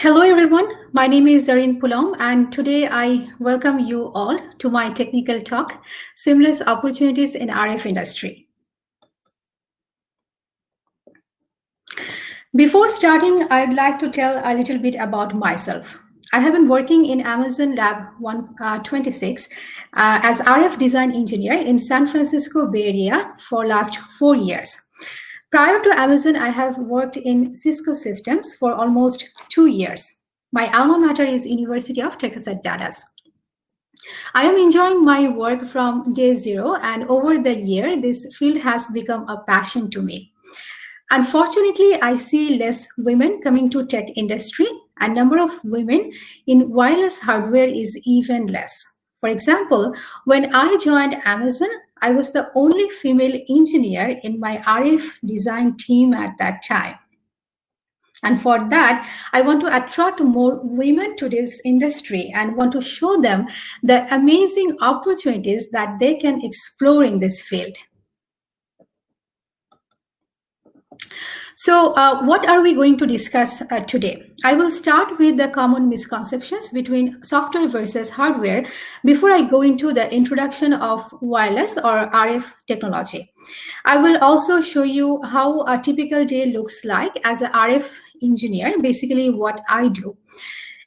Hello everyone, my name is Zarin Pulam and today I welcome you all to my technical talk, Seamless Opportunities in RF Industry. Before starting, I'd like to tell a little bit about myself. I have been working in Amazon Lab 126 as RF design engineer in San Francisco Bay Area for last 4 years. Prior to Amazon, I have worked in Cisco Systems for almost 2 years. My alma mater is University of Texas at Dallas. I am enjoying my work from day zero, and over the year, this field has become a passion to me. Unfortunately, I see less women coming to tech industry, and number of women in wireless hardware is even less. For example, when I joined Amazon, I was the only female engineer in my RF design team at that time. And for that, I want to attract more women to this industry and want to show them the amazing opportunities that they can explore in this field. So what are we going to discuss today? I will start with the common misconceptions between software versus hardware before I go into the introduction of wireless or RF technology. I will also show you how a typical day looks like as an RF engineer, basically what I do.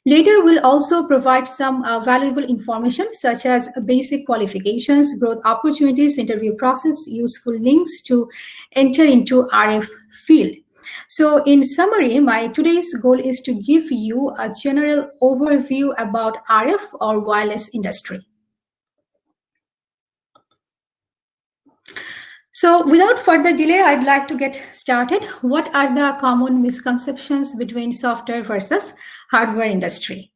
Later, we'll also provide some valuable information such as basic qualifications, growth opportunities, interview process, useful links to enter into RF field. So in summary, my today's goal is to give you a general overview about RF or wireless industry. So without further delay, I'd like to get started. What are the common misconceptions between software versus hardware industry?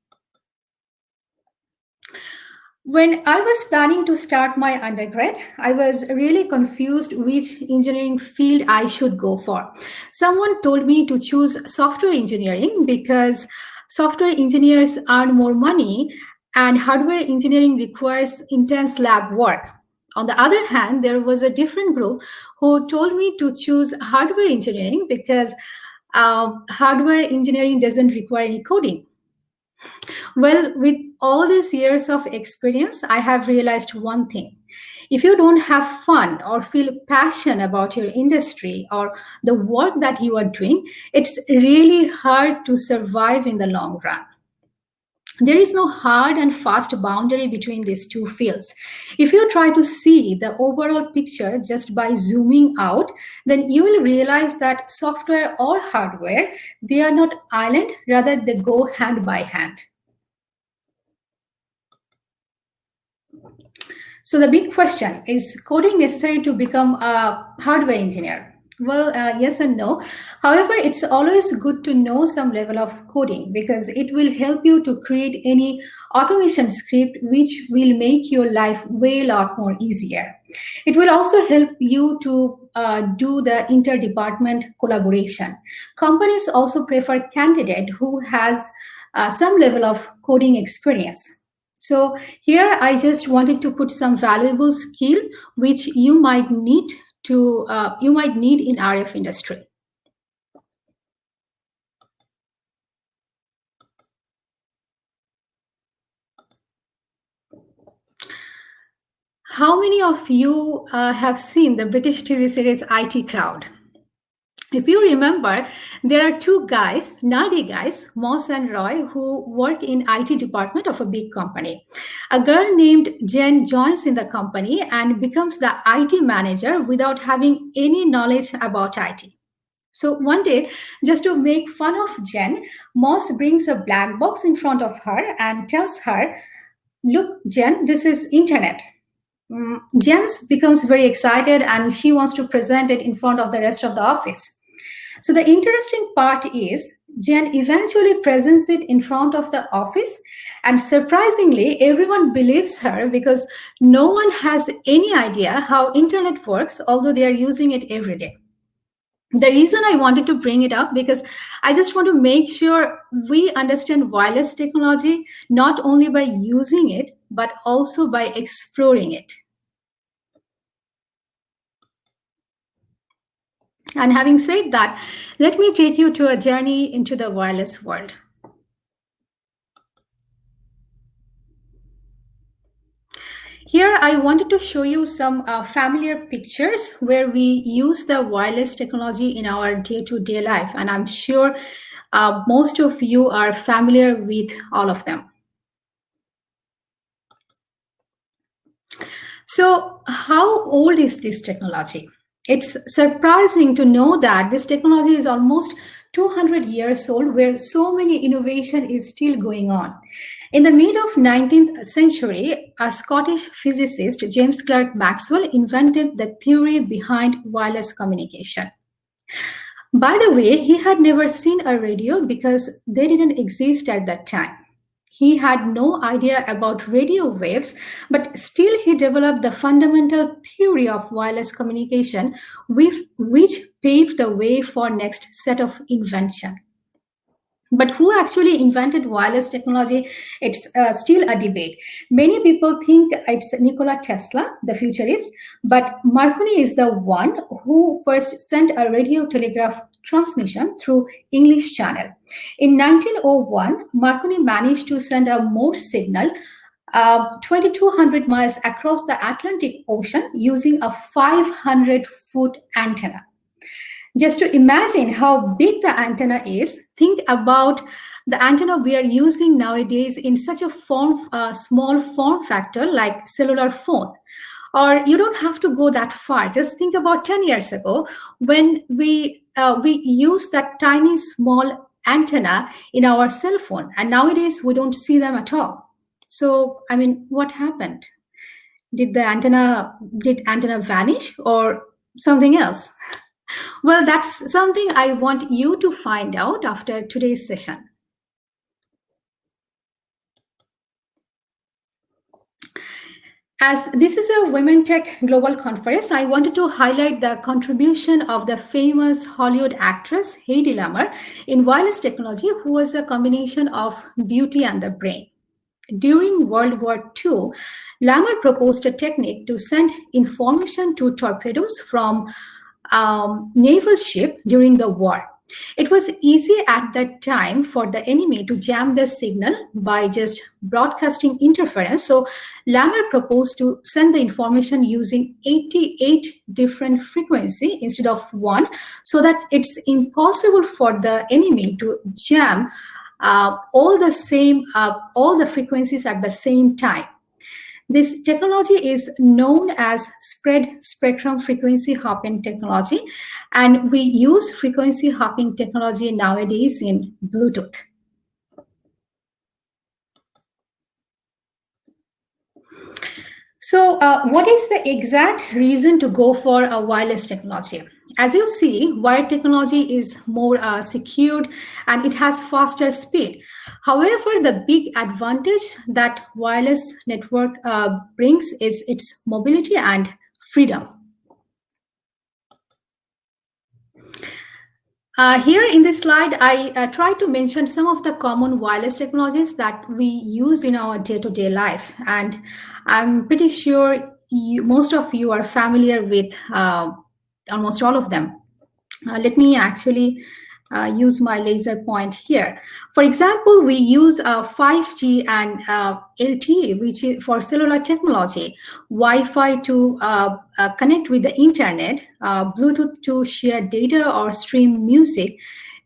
When I was planning to start my undergrad, I was really confused which engineering field I should go for. Someone told me to choose software engineering because software engineers earn more money and hardware engineering requires intense lab work. On the other hand, there was a different group who told me to choose hardware engineering because hardware engineering doesn't require any coding. Well, with all these years of experience, I have realized one thing. If you don't have fun or feel passion about your industry or the work that you are doing, it's really hard to survive in the long run. There is no hard and fast boundary between these two fields. If you try to see the overall picture just by zooming out, then you will realize that software or hardware, they are not island, rather they go hand by hand. So the big question is coding necessary to become a hardware engineer? Well, yes and no. However, it's always good to know some level of coding because it will help you to create any automation script which will make your life way lot more easier. It will also help you to do the interdepartment collaboration. Companies also prefer candidate who has some level of coding experience. So here I just wanted to put some valuable skill which you might need in RF industry. How many of you have seen the British TV series IT Crowd? If you remember, there are two guys, nerdy guys, Moss and Roy, who work in IT department of a big company. A girl named Jen joins in the company and becomes the IT manager without having any knowledge about IT. So one day, just to make fun of Jen, Moss brings a black box in front of her and tells her, "Look, Jen, this is internet." Jen becomes very excited and she wants to present it in front of the rest of the office. So the interesting part is Jen eventually presents it in front of the office, and surprisingly, everyone believes her because no one has any idea how internet works, although they are using it every day. The reason I wanted to bring it up because I just want to make sure we understand wireless technology not only by using it, but also by exploring it. And having said that, let me take you to a journey into the wireless world. I wanted to show you some familiar pictures where we use the wireless technology in our day-to-day life, and I'm sure most of you are familiar with all of them. So, how old is this technology? It's surprising to know that this technology is almost 200 years old, where so many innovation is still going on. In the mid of 19th century, a Scottish physicist, James Clerk Maxwell, invented the theory behind wireless communication. By the way, he had never seen a radio because they didn't exist at that time. He had no idea about radio waves, but still he developed the fundamental theory of wireless communication, which paved the way for next set of invention. But who actually invented wireless technology? It's still a debate. Many people think it's Nikola Tesla, the futurist, but Marconi is the one who first sent a radio telegraph transmission through English Channel. In 1901, Marconi managed to send a Morse signal 2,200 miles across the Atlantic Ocean using a 500-foot antenna. Just to imagine how big the antenna is, think about the antenna we are using nowadays in such a small form factor like cellular phone. Or you don't have to go that far. Just think about 10 years ago when we used that tiny small antenna in our cell phone, and nowadays we don't see them at all. So, I mean, what happened? Did antenna vanish or something else? Well, that's something I want you to find out after today's session. As this is a Women Tech Global Conference, I wanted to highlight the contribution of the famous Hollywood actress Hedy Lamarr in wireless technology, who was a combination of beauty and the brain. During World War II, Lamarr proposed a technique to send information to torpedoes from naval ship during the war. It was easy at that time for the enemy to jam the signal by just broadcasting interference. So Lamarr proposed to send the information using 88 different frequencies instead of one, so that it's impossible for the enemy to jam all the frequencies at the same time. This technology is known as spread spectrum frequency hopping technology, and we use frequency hopping technology nowadays in Bluetooth. So what is the exact reason to go for a wireless technology? As you see, wired technology is more secured and it has faster speed. However, the big advantage that wireless network brings is its mobility and freedom. Here in this slide, I try to mention some of the common wireless technologies that we use in our day-to-day life. And I'm pretty sure most of you are familiar with almost all of them. Let me actually use my laser point here. For example, we use 5G and LTE, which is for cellular technology, Wi-Fi to connect with the internet, Bluetooth to share data or stream music,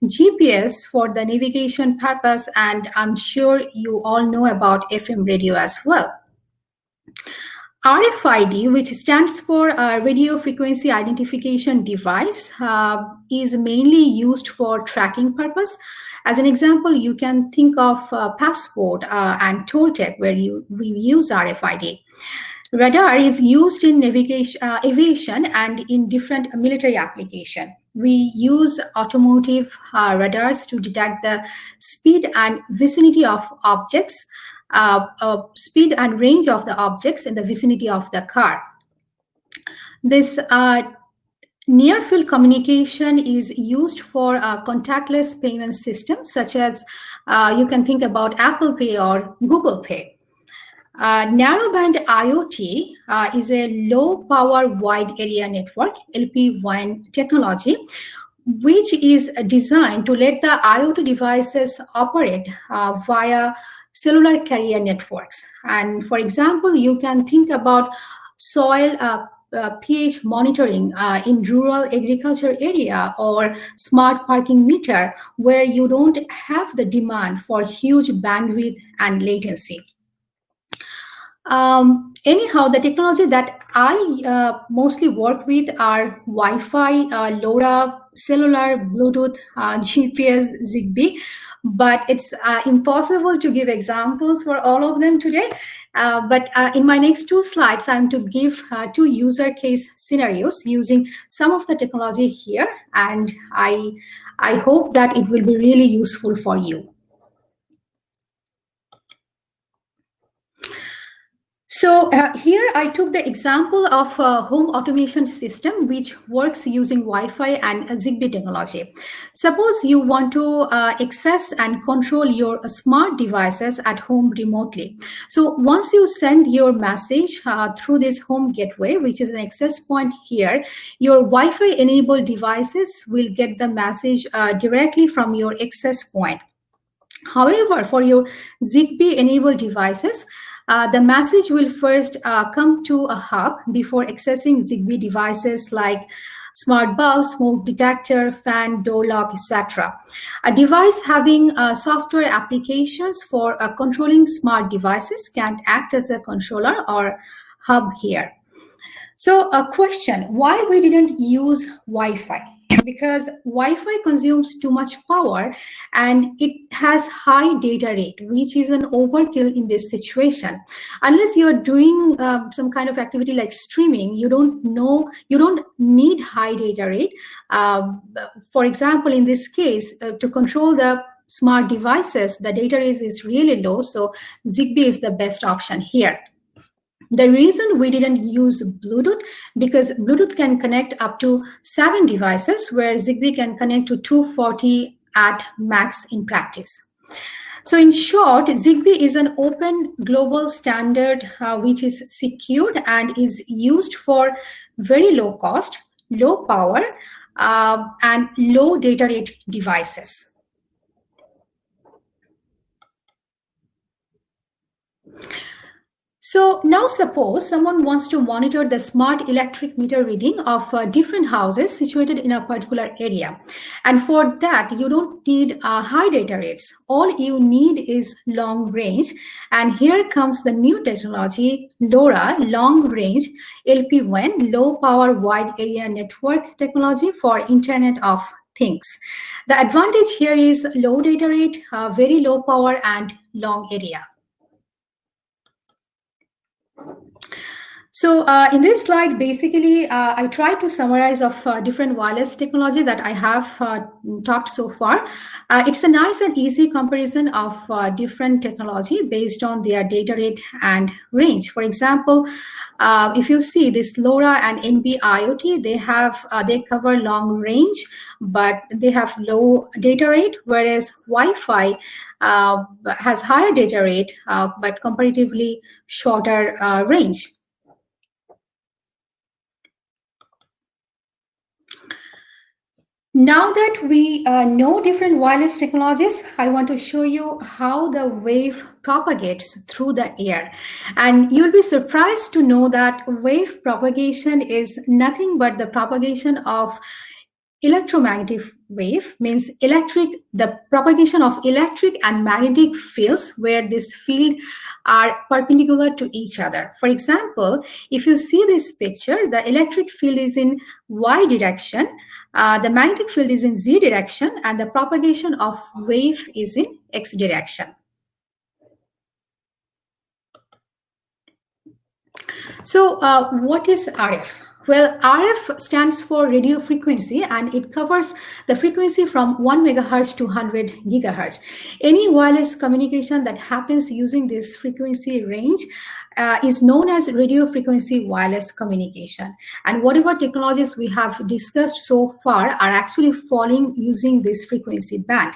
GPS for the navigation purpose, and I'm sure you all know about FM radio as well. RFID, which stands for Radio Frequency Identification Device, is mainly used for tracking purpose. As an example, you can think of passport and toll tag, where we use RFID. Radar is used in navigation, aviation, and in different military application. We use automotive radars to detect the speed and vicinity of objects, speed and range of the objects in the vicinity of the car. This near-field communication is used for contactless payment systems, such as you can think about Apple Pay or Google Pay. Narrowband IoT is a low-power wide area network, LPWAN technology, which is designed to let the IoT devices operate via cellular carrier networks. And for example, you can think about soil pH monitoring in rural agriculture area, or smart parking meter where you don't have the demand for huge bandwidth and latency. Anyhow, the technology that I mostly work with are Wi-Fi, LoRa, cellular, Bluetooth, GPS, Zigbee, but it's impossible to give examples for all of them today. But in my next two slides, I'm to give two user case scenarios using some of the technology here, and I hope that it will be really useful for you. So here I took the example of a home automation system which works using Wi-Fi and Zigbee technology. Suppose you want to access and control your smart devices at home remotely. So once you send your message through this home gateway, which is an access point here, your Wi-Fi enabled devices will get the message directly from your access point. However, for your Zigbee-enabled devices, the message will first come to a hub before accessing Zigbee devices like smart bulb, smoke detector, fan, door lock, etc. A device having software applications for controlling smart devices can act as a controller or hub here. So a question, why we didn't use Wi-Fi? Because Wi-Fi consumes too much power and it has high data rate, which is an overkill in this situation. Unless you're doing some kind of activity like streaming, you don't need high data rate. For example, in this case, to control the smart devices, the data rate is really low, so Zigbee is the best option here. The reason we didn't use Bluetooth, because Bluetooth can connect up to 7 devices, where Zigbee can connect to 240 at max in practice. So in short, Zigbee is an open global standard which is secured and is used for very low cost, low power, and low data rate devices. So now suppose someone wants to monitor the smart electric meter reading of different houses situated in a particular area. And for that, you don't need high data rates. All you need is long range. And here comes the new technology, LoRa, long range LPWAN, low power wide area network technology for Internet of Things. The advantage here is low data rate, very low power, and long area. So in this slide, basically, I try to summarize of different wireless technology that I have talked so far. It's a nice and easy comparison of different technology based on their data rate and range. For example, if you see this LoRa and NB IoT, they cover long range, but they have low data rate, whereas Wi-Fi has higher data rate, but comparatively shorter range. Now that we know different wireless technologies, I want to show you how the wave propagates through the air. And you'll be surprised to know that wave propagation is nothing but the propagation of electromagnetic wave, means the propagation of electric and magnetic fields where this field are perpendicular to each other. For example, if you see this picture, the electric field is in Y direction, the magnetic field is in Z direction, and the propagation of wave is in X direction. So what is RF? Well, RF stands for radio frequency, and it covers the frequency from 1 megahertz to 100 gigahertz. Any wireless communication that happens using this frequency range is known as radio frequency wireless communication. And whatever technologies we have discussed so far are actually falling using this frequency band.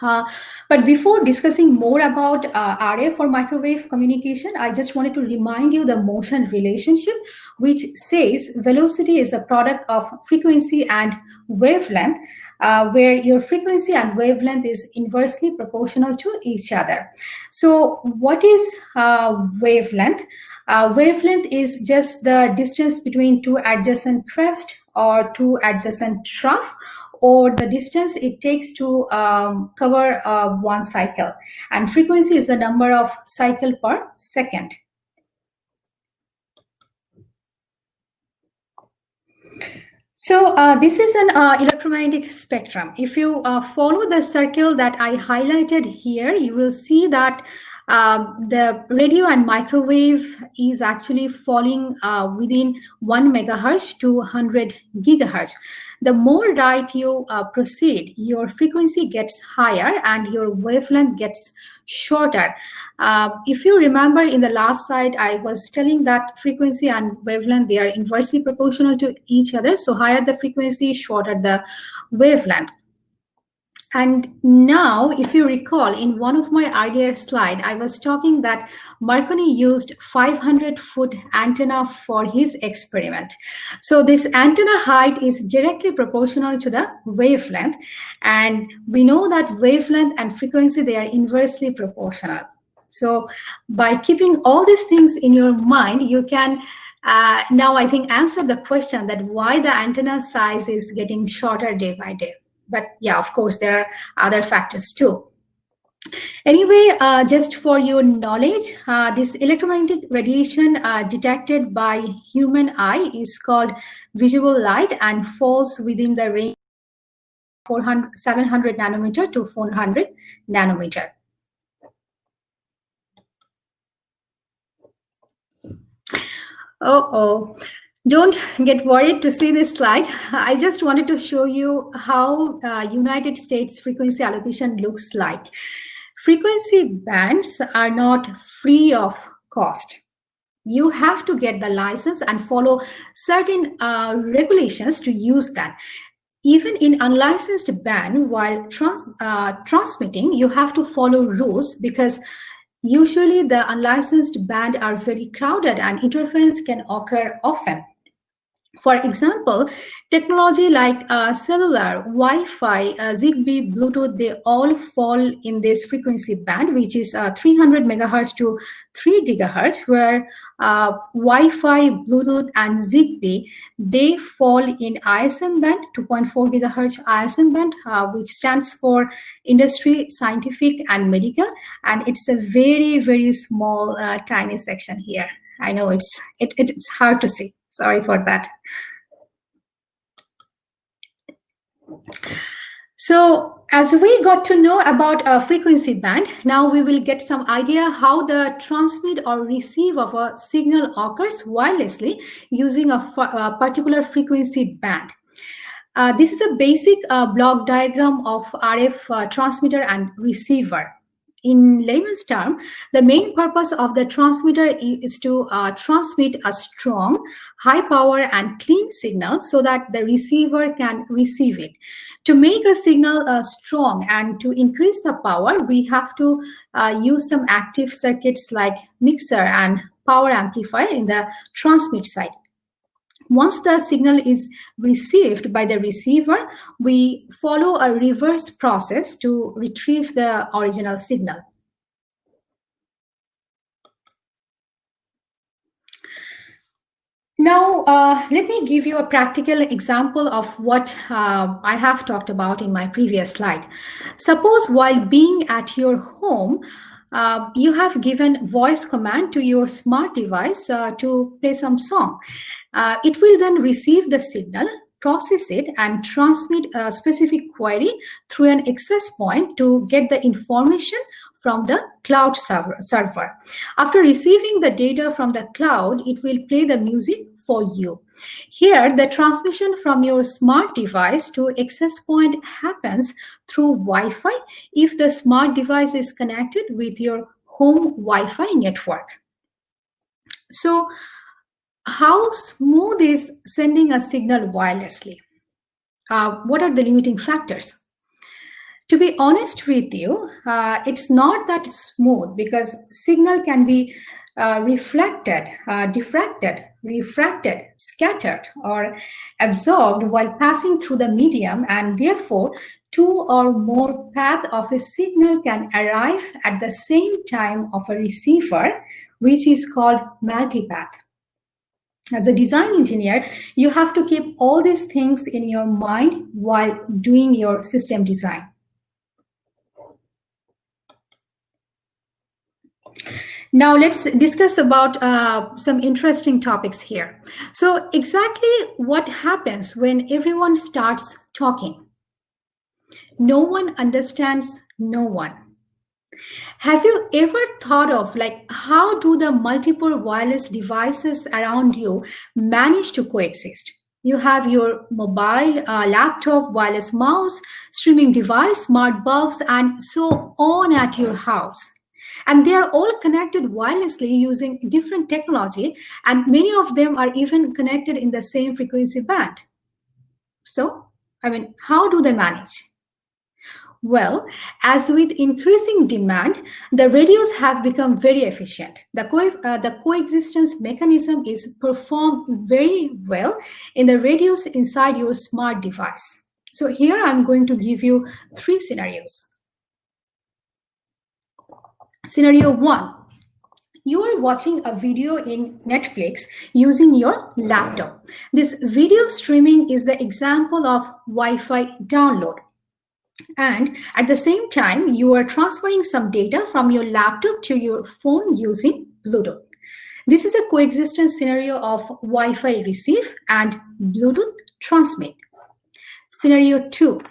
Uh, but before discussing more about RF or microwave communication, I just wanted to remind you the motion relationship, which says velocity is a product of frequency and wavelength, where your frequency and wavelength is inversely proportional to each other. So what is wavelength? Wavelength is just the distance between two adjacent crests or two adjacent trough, or the distance it takes to cover one cycle. And frequency is the number of cycle per second. So this is an electromagnetic spectrum. If you follow the circle that I highlighted here, you will see that the radio and microwave is actually falling within 1 megahertz to 100 gigahertz. The more right you proceed, your frequency gets higher and your wavelength gets shorter. If you remember in the last slide, I was telling that frequency and wavelength, they are inversely proportional to each other. So higher the frequency, shorter the wavelength. And now, if you recall, in one of my earlier slides, I was talking that Marconi used 500-foot antenna for his experiment. So this antenna height is directly proportional to the wavelength. And we know that wavelength and frequency, they are inversely proportional. So by keeping all these things in your mind, you can now, I think, answer the question that why the antenna size is getting shorter day by day. But yeah, of course, there are other factors too. Anyway, just for your knowledge, this electromagnetic radiation detected by human eye is called visual light and falls within the range of 700 nanometer to 400 nanometer. Don't get worried to see this slide. I just wanted to show you how United States frequency allocation looks like. Frequency bands are not free of cost. You have to get the license and follow certain regulations to use that. Even in unlicensed band, while transmitting, you have to follow rules because usually the unlicensed band are very crowded and interference can occur often. For example, technology like cellular, Wi-Fi, Zigbee, Bluetooth, they all fall in this frequency band, which is 300 megahertz to 3 gigahertz, where Wi-Fi, Bluetooth, and Zigbee, they fall in ISM band, 2.4 gigahertz ISM band, which stands for industry, scientific, and medical. And it's a very, very small, tiny section here. I know it's hard to see. Sorry for that. So as we got to know about a frequency band, now we will get some idea how the transmit or receive of a signal occurs wirelessly using a particular frequency band. This is a basic block diagram of RF transmitter and receiver. In layman's term, the main purpose of the transmitter is to transmit a strong, high power and clean signal so that the receiver can receive it. To make a signal strong and to increase the power, we have to use some active circuits like mixer and power amplifier in the transmit side. Once the signal is received by the receiver, we follow a reverse process to retrieve the original signal. Now, let me give you a practical example of what I have talked about in my previous slide. Suppose while being at your home, you have given voice command to your smart device to play some song. It will then receive the signal, process it, and transmit a specific query through an access point to get the information from the cloud server. After receiving the data from the cloud, it will play the music for you. Here, the transmission from your smart device to access point happens through Wi-Fi if the smart device is connected with your home Wi-Fi network. So, how smooth is sending a signal wirelessly? What are the limiting factors? To be honest with you, it's not that smooth because signal can be reflected, diffracted, refracted, scattered, or absorbed while passing through the medium, and therefore two or more paths of a signal can arrive at the same time of a receiver, which is called multipath. As a design engineer, you have to keep all these things in your mind while doing your system design. Now let's discuss about some interesting topics here. So exactly what happens when everyone starts talking? No one understands no one. Have you ever thought of how do the multiple wireless devices around you manage to coexist? You have your mobile, laptop, wireless mouse, streaming device, smart bulbs, and so on at your house. And they are all connected wirelessly using different technology, and many of them are even connected in the same frequency band. So, how do they manage? Well, as with increasing demand, the radios have become very efficient. The coexistence mechanism is performed very well in the radios inside your smart device. So here I'm going to give you 3 scenarios. Scenario 1. You are watching a video in Netflix using your laptop. This video streaming is the example of Wi-Fi download. And at the same time, you are transferring some data from your laptop to your phone using Bluetooth. This is a coexistence scenario of Wi-Fi receive and Bluetooth transmit. Scenario 2.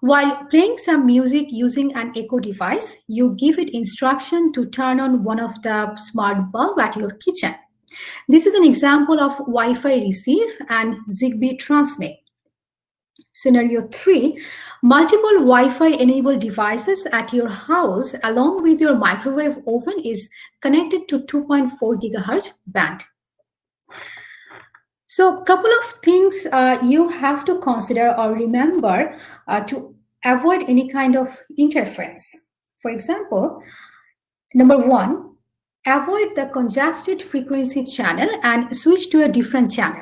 While playing some music using an Echo device, you give it instruction to turn on one of the smart bulbs at your kitchen. This is an example of Wi-Fi receive and Zigbee transmit. Scenario 3, multiple Wi-Fi enabled devices at your house along with your microwave oven is connected to 2.4 gigahertz band. So a couple of things you have to consider or remember to avoid any kind of interference. For example, number 1, avoid the congested frequency channel and switch to a different channel.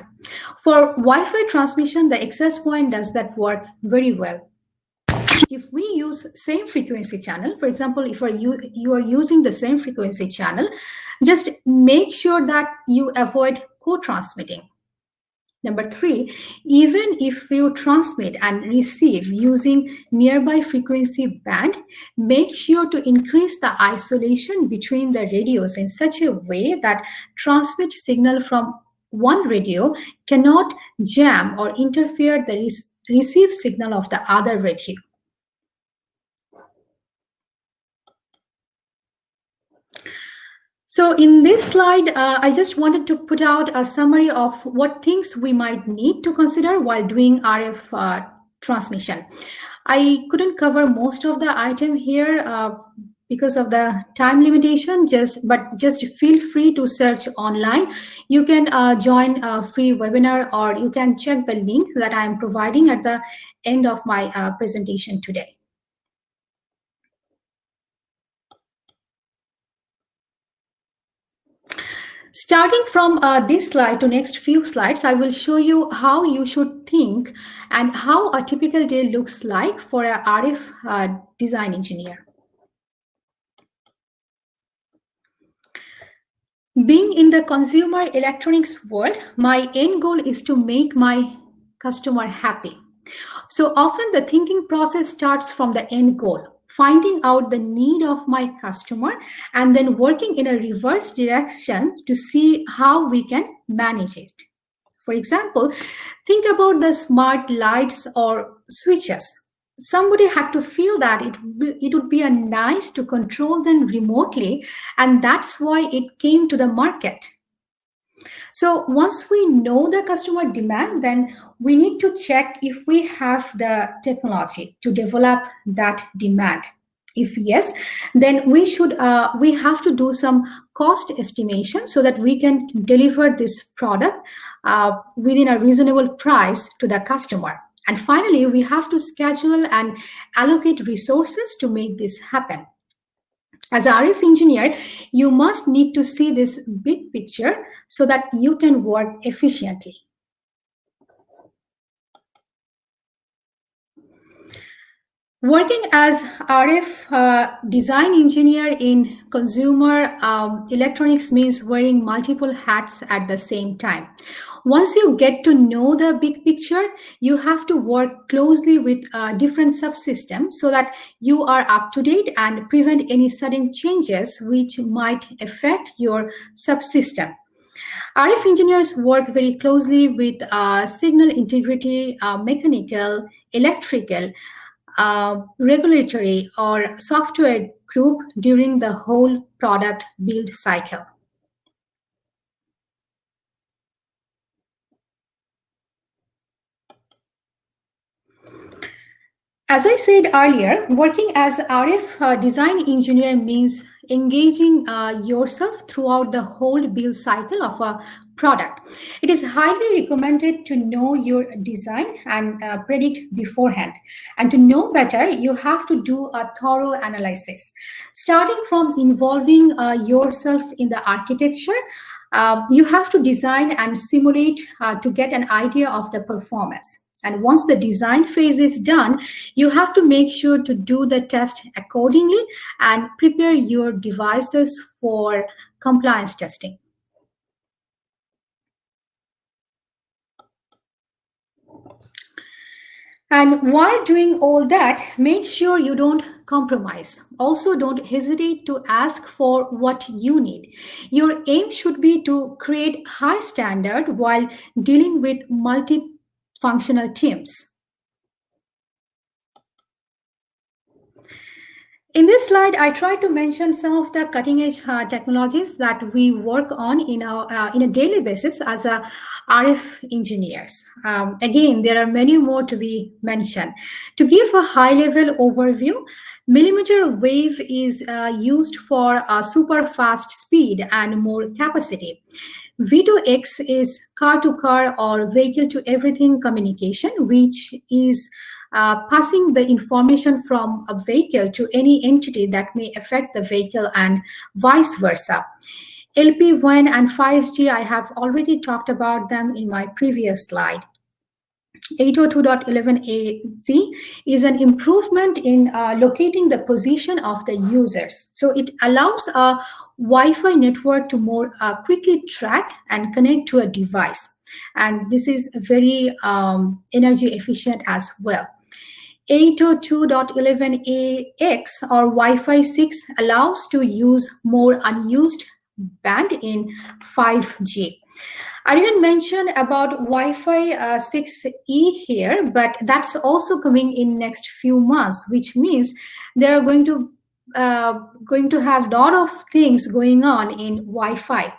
For Wi-Fi transmission, the access point does that work very well. If we use same frequency channel, for example, if you are using the same frequency channel, just make sure that you avoid co-transmitting. Number 3, even if you transmit and receive using nearby frequency band, make sure to increase the isolation between the radios in such a way that transmit signal from one radio cannot jam or interfere the receive signal of the other radio. So in this slide, I just wanted to put out a summary of what things we might need to consider while doing RF transmission. I couldn't cover most of the item here because of the time limitation, but just feel free to search online. You can join a free webinar, or you can check the link that I am providing at the end of my presentation today. Starting from this slide to next few slides, I will show you how you should think and how a typical day looks like for an RF design engineer. Being in the consumer electronics world, my end goal is to make my customer happy. So often the thinking process starts from the end goal, finding out the need of my customer and then working in a reverse direction to see how we can manage it. For example, think about the smart lights or switches. Somebody had to feel that it would be nice to control them remotely, and that's why it came to the market. So once we know the customer demand, then we need to check if we have the technology to develop that demand. If yes, then we have to do some cost estimation so that we can deliver this product within a reasonable price to the customer. And finally, we have to schedule and allocate resources to make this happen. As an RF engineer, you must need to see this big picture so that you can work efficiently. Working as RF design engineer in consumer electronics means wearing multiple hats at the same time. Once you get to know the big picture, you have to work closely with different subsystems so that you are up to date and prevent any sudden changes which might affect your subsystem. RF engineers work very closely with signal integrity, mechanical, electrical, regulatory, or software group during the whole product build cycle. As I said earlier, working as RF design engineer means engaging yourself throughout the whole build cycle of a product. It is highly recommended to know your design and predict beforehand. And to know better, you have to do a thorough analysis. Starting from involving yourself in the architecture, you have to design and simulate to get an idea of the performance. And once the design phase is done, you have to make sure to do the test accordingly and prepare your devices for compliance testing. And while doing all that, make sure you don't compromise. Also, don't hesitate to ask for what you need. Your aim should be to create high standard while dealing with multifunctional teams. In this slide, I try to mention some of the cutting-edge technologies that we work on in a daily basis as a RF engineers. Again, there are many more to be mentioned. To give a high-level overview, millimeter wave is used for super fast speed and more capacity. V2X is car-to-car or vehicle-to-everything communication, which is passing the information from a vehicle to any entity that may affect the vehicle and vice versa. LP1 and 5G, I have already talked about them in my previous slide. 802.11ac is an improvement in locating the position of the users. So it allows a Wi-Fi network to more quickly track and connect to a device. And this is very energy efficient as well. 802.11ax or Wi-Fi 6 allows to use more unused band in 5G. I didn't mention about Wi-Fi 6E here, but that's also coming in next few months, which means there are going to have a lot of things going on in Wi-Fi.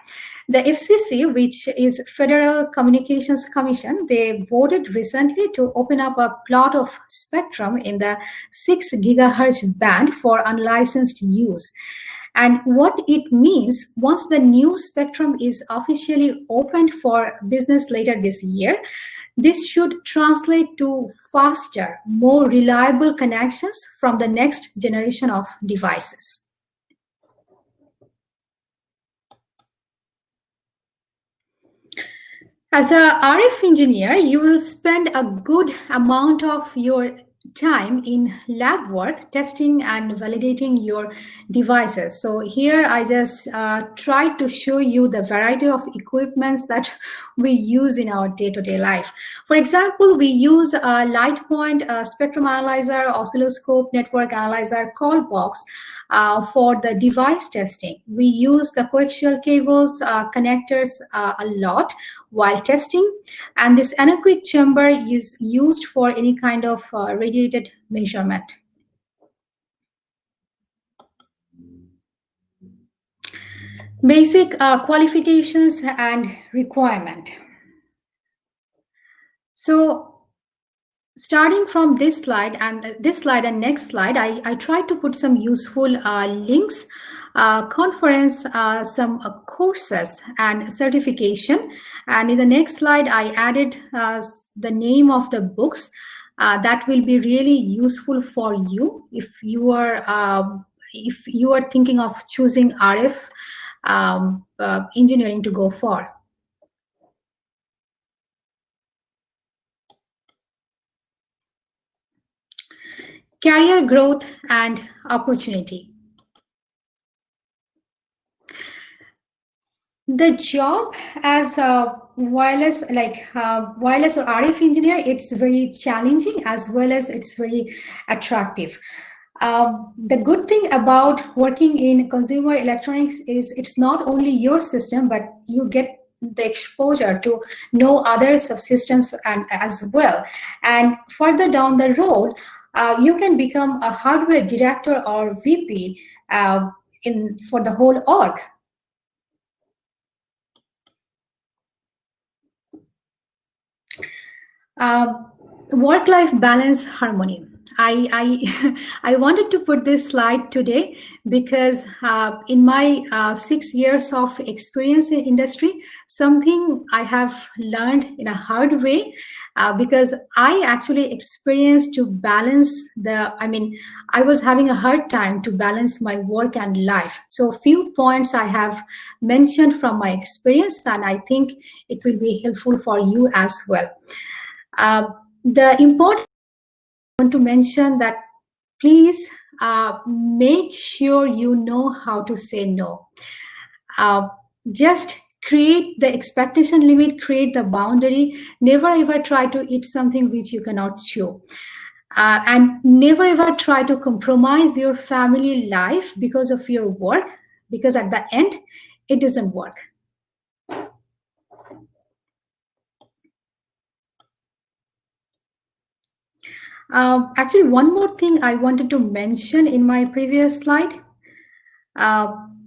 The FCC, which is Federal Communications Commission, they voted recently to open up a plot of spectrum in the 6 gigahertz band for unlicensed use. And what it means, once the new spectrum is officially opened for business later this year, this should translate to faster, more reliable connections from the next generation of devices. As a RF engineer, you will spend a good amount of your time in lab work, testing and validating your devices. So here I just tried to show you the variety of equipments that we use in our day-to-day life. For example, we use a light point, spectrum analyzer, oscilloscope, network analyzer, call box for the device testing. We use the coaxial cables, connectors a lot while testing, and this anechoic chamber is used for any kind of radiated measurement. Basic qualifications and requirement. So starting from this slide and next slide, I tried to put some useful links conference, some courses and certification. And in the next slide, I added the name of the books that will be really useful for you if you are thinking of choosing RF engineering to go for. Career growth and opportunity. The job as a wireless or RF engineer, it's very challenging as well as it's very attractive. The good thing about working in consumer electronics is it's not only your system, but you get the exposure to know other subsystems and as well. And further down the road, you can become a hardware director or VP for the whole org. Work-life balance harmony. I wanted to put this slide today because in my 6 years of experience in industry, something I have learned in a hard way because I actually experienced to balance I was having a hard time to balance my work and life. So a few points I have mentioned from my experience, and I think it will be helpful for you as well. The important I want to mention that please make sure you know how to say no. Just create the expectation limit, create the boundary. Never ever try to eat something which you cannot chew. And never ever try to compromise your family life because of your work, because at the end, it doesn't work. Actually, one more thing I wanted to mention in my previous slide,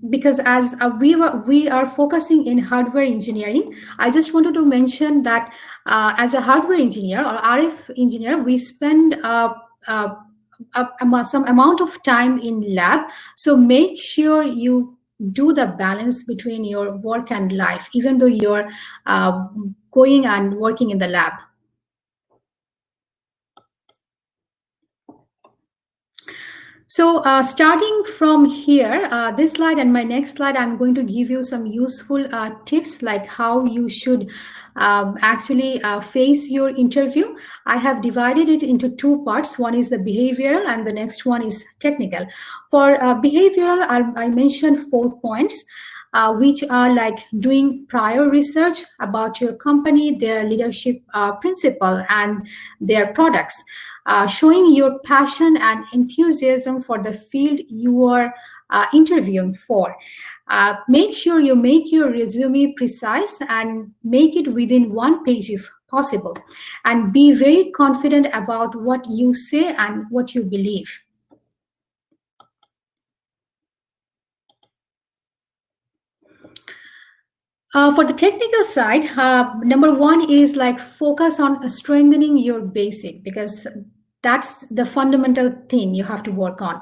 because as we are focusing in hardware engineering, I just wanted to mention that as a hardware engineer or RF engineer, we spend some amount of time in lab. So make sure you do the balance between your work and life, even though you're going and working in the lab. So starting from here, this slide and my next slide, I'm going to give you some useful tips like how you should actually face your interview. I have divided it into two parts. One is the behavioral and the next one is technical. For behavioral, I mentioned 4 points. Which are like doing prior research about your company, their leadership principle, and their products. Showing your passion and enthusiasm for the field you are interviewing for. Make sure you make your resume precise and make it within 1 page if possible. And be very confident about what you say and what you believe. For the technical side, number 1 is like focus on strengthening your basic, because that's the fundamental thing you have to work on.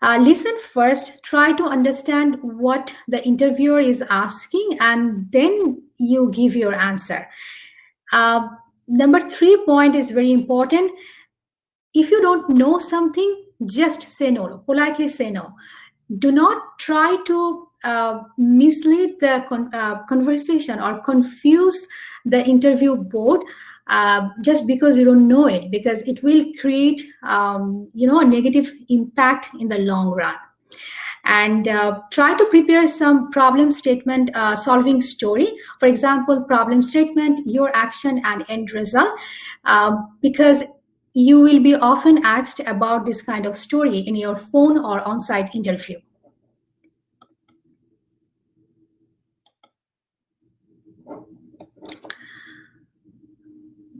Listen first, try to understand what the interviewer is asking, and then you give your answer. Number 3 point is very important. If you don't know something, just say no, politely say no. Do not try to mislead the conversation or confuse the interview board just because you don't know it, because it will create a negative impact in the long run. And try to prepare some problem statement solving story. For example, problem statement, your action and end result, because you will be often asked about this kind of story in your phone or on-site interview.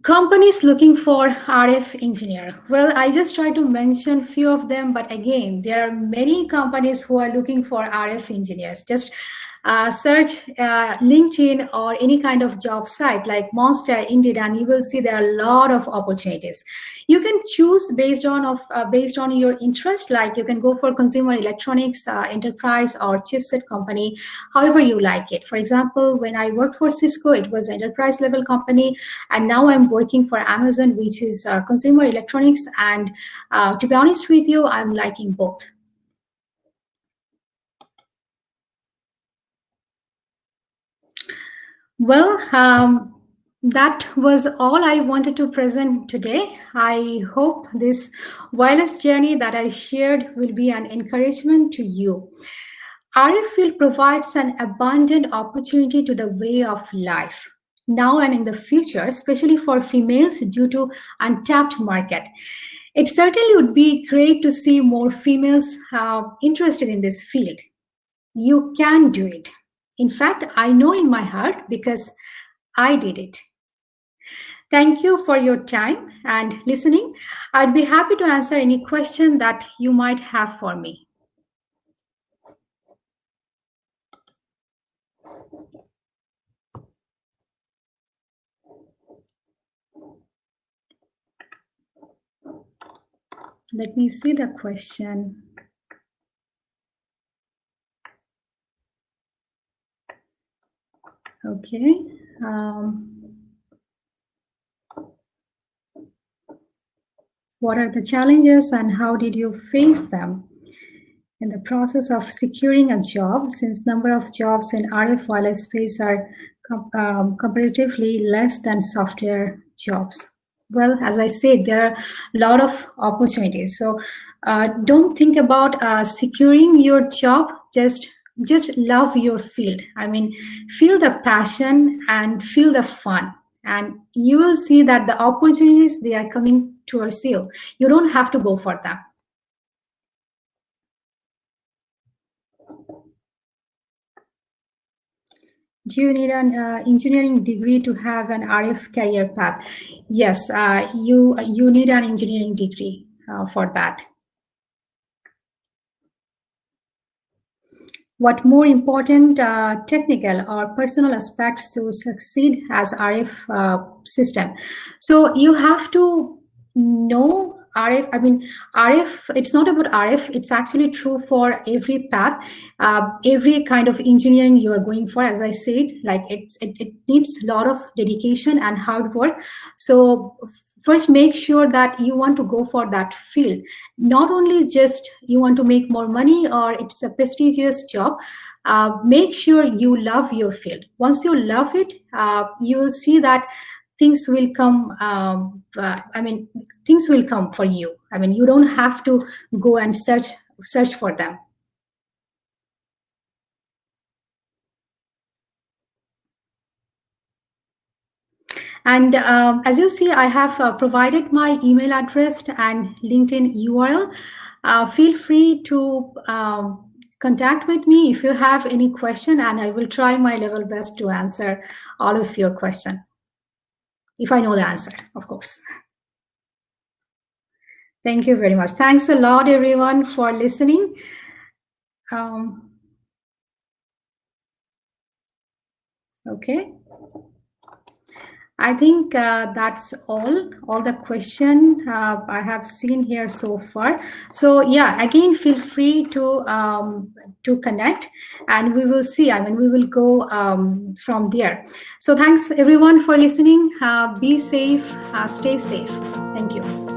Companies looking for RF engineer. Well, I just try to mention a few of them, but again, there are many companies who are looking for RF engineers. Just Search LinkedIn or any kind of job site like Monster, Indeed, and you will see there are a lot of opportunities. You can choose based on your interest. Like you can go for consumer electronics, enterprise, or chipset company, however you like it. For example, when I worked for Cisco, it was enterprise level company, and now I'm working for Amazon, which is consumer electronics. And to be honest with you, I'm liking both. Well, that was all I wanted to present today. I hope this wireless journey that I shared will be an encouragement to you. RF field provides an abundant opportunity to the way of life now and in the future, especially for females due to untapped market. It certainly would be great to see more females interested in this field. You can do it. In fact, I know in my heart because I did it. Thank you for your time and listening. I'd be happy to answer any question that you might have for me. Let me see the question. Okay. What are the challenges and how did you face them in the process of securing a job, since number of jobs in RF wireless space are comparatively less than software jobs? Well, as I said, there are a lot of opportunities. So don't think about securing your job. Just love your field. I mean, feel the passion and feel the fun, and you will see that the opportunities, they are coming towards you. You don't have to go for them. Do you need an engineering degree to have an RF career path? Yes, you need an engineering degree for that. What more important technical or personal aspects to succeed as RF system? So you have to know RF. I mean, RF, it's not about RF, it's actually true for every path, every kind of engineering you are going for. As I said, like it needs a lot of dedication and hard work. So first make sure that you want to go for that field, not only just you want to make more money or it's a prestigious job. Make sure you love your field. Once you love it, you will see that things will come. Things will come for you. I mean, you don't have to go and search for them. And as you see, I have provided my email address and LinkedIn URL. Feel free to contact with me if you have any question, and I will try my level best to answer all of your questions. If I know the answer, of course. Thank you very much. Thanks a lot, everyone, for listening. Okay. I think that's all the question I have seen here so far. So yeah, again, feel free to connect, and we will see. I mean, we will go from there. So thanks everyone for listening. Be safe, stay safe. Thank you.